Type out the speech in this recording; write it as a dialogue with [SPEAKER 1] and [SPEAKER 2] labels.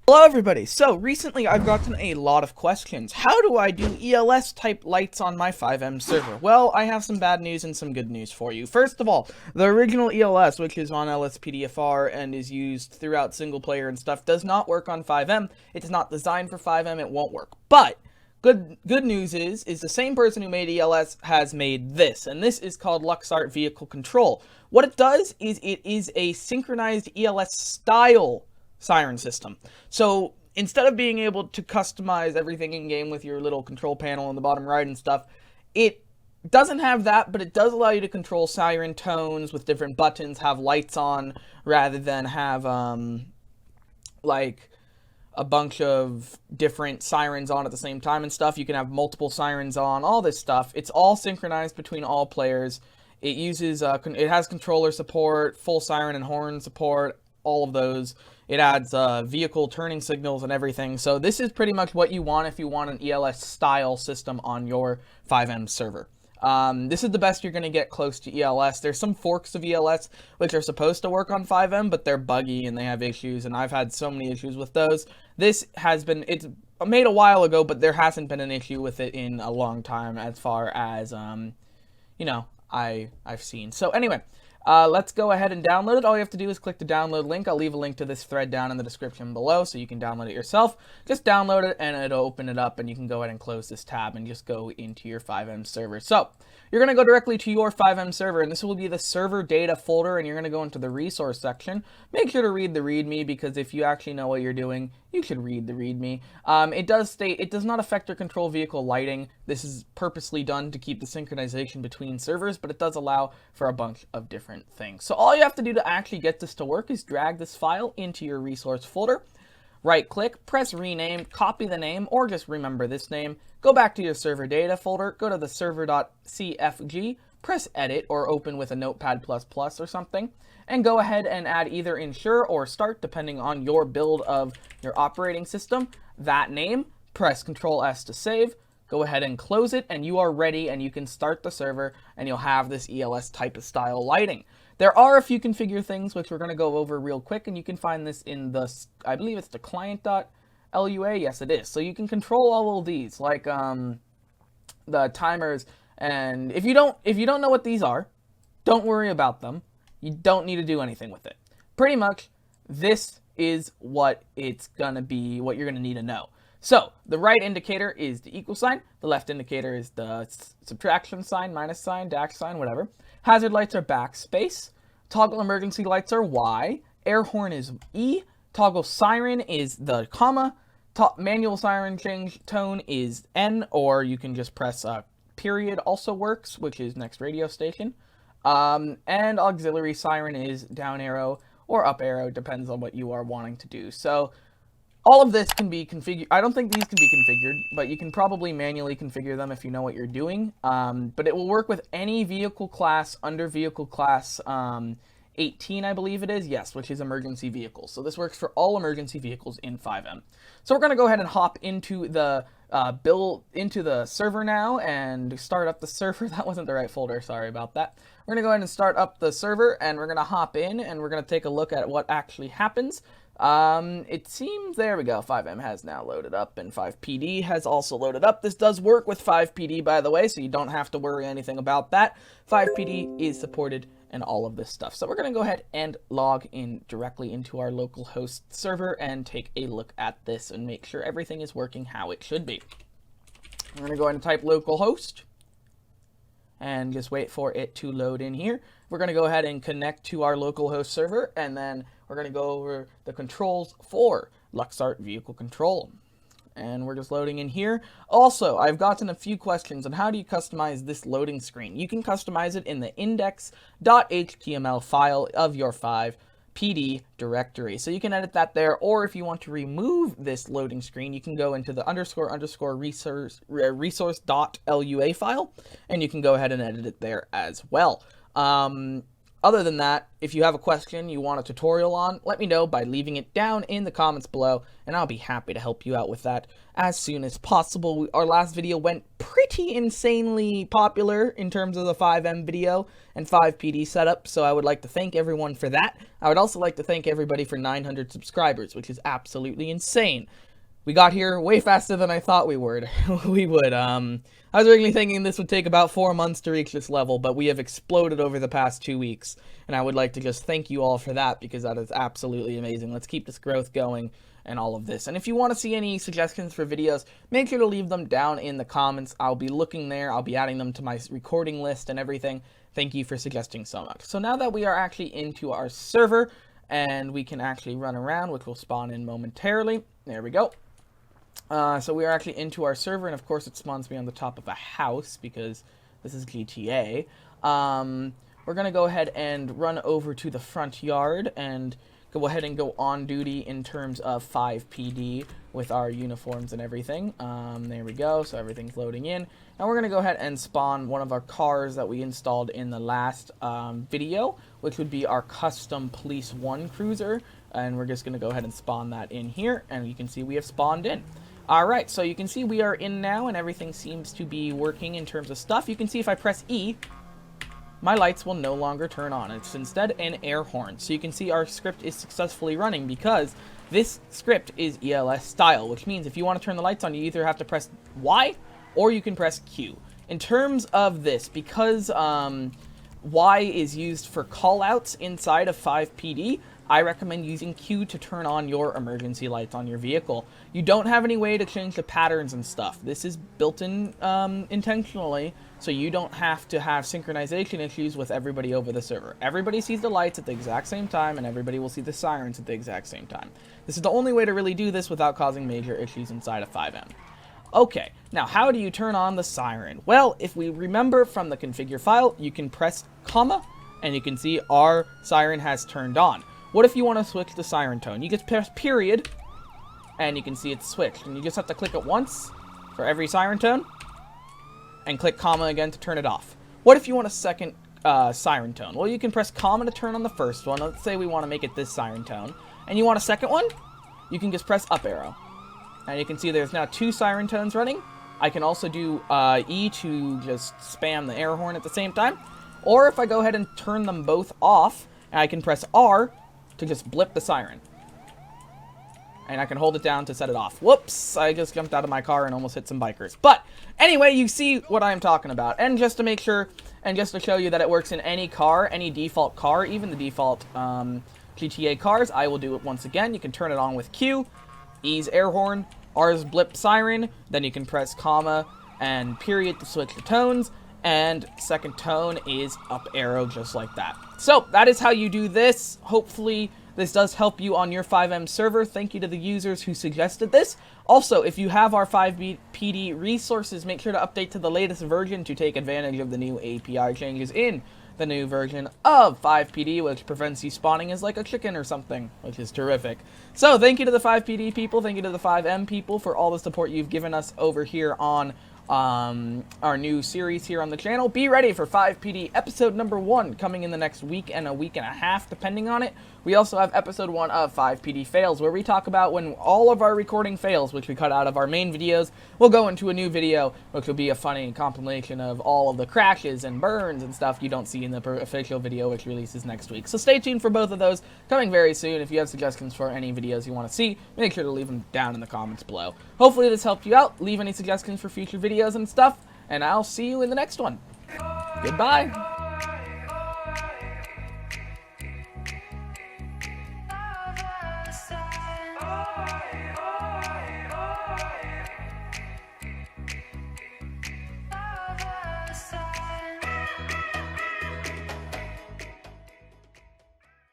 [SPEAKER 1] Hello everybody, so recently I've gotten a lot of questions. How do I do ELS type lights on my FiveM server? Well, I have some bad news and some good news for you. First of all, the original ELS, which is on LSPDFR and is used throughout single player and stuff, does not work on FiveM. It is not designed for FiveM, it won't work. But good news is the same person who made ELS has made this, and this is called Luxart Vehicle Control. What it does is it is a synchronized ELS style siren system. So instead of being able to customize everything in game with your little control panel on the bottom right and stuff, it doesn't have that, but it does allow you to control siren tones with different buttons, have lights on, rather than have like a bunch of different sirens on at the same time and stuff. You can have multiple sirens on, all this stuff. It's all synchronized between all players. It uses it has controller support, full siren and horn support, all of those. It adds vehicle turning signals and everything. So this is pretty much what you want if you want an ELS style system on your FiveM server. This is the best you're going to get close to ELS. There's some forks of ELS which are supposed to work on FiveM, but they're buggy and they have issues, and I've had so many issues with those. It's made a while ago, but there hasn't been an issue with it in a long time as far as, I've seen. So anyway, let's go ahead and download it. All you have to do is click the download link. I'll leave a link to this thread down in the description below so you can download it yourself. Just download it and it'll open it up, and you can go ahead and close this tab and just go into your FiveM server. So you're going to go directly to your FiveM server, and this will be the server data folder, and you're going to go into the resource section. Make sure to read the README, because if you actually know what you're doing, you should read the README. It does state it does not affect or control vehicle lighting. This is purposely done to keep the synchronization between servers, but it does allow for a bunch of different things. So all you have to do to actually get this to work is drag this file into your resource folder, right click, press rename, copy the name, or just remember this name, go back to your server data folder, go to the server.cfg, press edit or open with a notepad++ or something, and go ahead and add either in Shure or Start, depending on your build of your operating system, that name, press Ctrl S to save, go ahead and close it, and you are ready, and you can start the server, and you'll have this ELS type of style lighting. There are a few configure things which we're going to go over real quick, and you can find this in the, I believe it's the client.lua, yes it is. So you can control all of these, like the timers, and if you don't know what these are, don't worry about them. You don't need to do anything with it. Pretty much, this is what it's gonna be, what you're gonna need to know. So, the right indicator is the equal sign, the left indicator is the subtraction sign, minus sign, dash sign, whatever. Hazard lights are backspace, toggle emergency lights are Y, air horn is E, toggle siren is the comma, manual siren change tone is N, or you can just press period also works, which is next radio station. And auxiliary siren is down arrow or up arrow, depends on what you are wanting to do. So all of this can be configured. I don't think these can be configured, but you can probably manually configure them if you know what you're doing. But it will work with any vehicle class under vehicle class 18, I believe it is, yes, which is emergency vehicles. So this works for all emergency vehicles in FiveM. So we're going to go ahead and hop into the into the server now and start up the server. That wasn't the right folder, sorry about that. We're going to go ahead and start up the server, and we're going to hop in, and we're going to take a look at what actually happens. It seems, there we go, FiveM has now loaded up, and FivePD has also loaded up. This does work with FivePD, by the way, so you don't have to worry anything about that. FivePD is supported and all of this stuff. So we're going to go ahead and log in directly into our local host server and take a look at this and make sure everything is working how it should be. I'm going to go ahead and type localhost and just wait for it to load in here. We're going to go ahead and connect to our localhost server, and then we're going to go over the controls for Luxart Vehicle Control. And we're just loading in here. Also, I've gotten a few questions on how do you customize this loading screen. You can customize it in the index.html file of your FivePD directory. So you can edit that there, or if you want to remove this loading screen, you can go into the resource.lua file, and you can go ahead and edit it there as well. Other than that, if you have a question you want a tutorial on, let me know by leaving it down in the comments below, and I'll be happy to help you out with that as soon as possible. Our last video went pretty insanely popular in terms of the FiveM video and 5PD setup, so I would like to thank everyone for that. I would also like to thank everybody for 900 subscribers, which is absolutely insane. We got here way faster than I thought we would. I was originally thinking this would take about 4 months to reach this level, but we have exploded over the past 2 weeks, and I would like to just thank you all for that, because that is absolutely amazing. Let's keep this growth going and all of this. And if you want to see any suggestions for videos, make sure to leave them down in the comments. I'll be looking there. I'll be adding them to my recording list and everything. Thank you for suggesting so much. So now that we are actually into our server, and we can actually run around, which will spawn in momentarily. There we go. So we are actually into our server, and of course it spawns me on the top of a house, because this is GTA. We're going to go ahead and run over to the front yard, and go ahead and go on duty in terms of 5PD with our uniforms and everything. There we go, so everything's loading in. Now we're going to go ahead and spawn one of our cars that we installed in the last video, which would be our custom Police 1 cruiser, and we're just going to go ahead and spawn that in here, and you can see we have spawned in. Alright, so you can see we are in now, and everything seems to be working in terms of stuff. You can see if I press E, my lights will no longer turn on. It's instead an air horn. So you can see our script is successfully running, because this script is ELS style, which means if you want to turn the lights on, you either have to press Y or you can press Q. In terms of this, because Y is used for callouts inside of 5PD, I recommend using Q to turn on your emergency lights on your vehicle. You don't have any way to change the patterns and stuff. This is built in intentionally, so you don't have to have synchronization issues with everybody over the server. Everybody sees the lights at the exact same time, and everybody will see the sirens at the exact same time. This is the only way to really do this without causing major issues inside of FiveM. Okay, now how do you turn on the siren? Well, if we remember from the configure file, you can press comma, and you can see our siren has turned on. What if you want to switch the siren tone? You just press period, and you can see it's switched. And you just have to click it once for every siren tone, and click comma again to turn it off. What if you want a second siren tone? Well, you can press comma to turn on the first one. Let's say we want to make it this siren tone. And you want a second one? You can just press up arrow. And you can see there's now 2 siren tones running. I can also do E to just spam the air horn at the same time. Or if I go ahead and turn them both off, I can press R to just blip the siren. And I can hold it down to set it off. Whoops, I just jumped out of my car and almost hit some bikers. But anyway, you see what I'm talking about. And just to make sure, and just to show you that it works in any car, any default car, even the default GTA cars, I will do it once again. You can turn it on with Q, E's air horn, R's blip siren, then you can press comma and period to switch the tones, and second tone is up arrow, just like that. So that is how you do this. Hopefully this does help you on your FiveM server. Thank you to the users who suggested this. Also, if you have our 5PD resources, make sure to update to the latest version to take advantage of the new API changes in the new version of 5PD, which prevents you spawning as like a chicken or something, which is terrific. So thank you to the 5PD people, thank you to the FiveM people for all the support you've given us over here on our new series here on the channel. Be ready for 5PD episode number 1 coming in the next week and a week and a half, depending on it. We also have episode 1 of 5PD fails, where we talk about when all of our recording fails, which we cut out of our main videos. We'll go into a new video, which will be a funny compilation of all of the crashes and burns and stuff you don't see in the official video, which releases next week. So stay tuned for both of those coming very soon. If you have suggestions for any videos you want to see, make sure to leave them down in the comments below. Hopefully this helped you out. Leave any suggestions for future videos and stuff, and I'll see you in the next one. Goodbye.
[SPEAKER 2] Oh,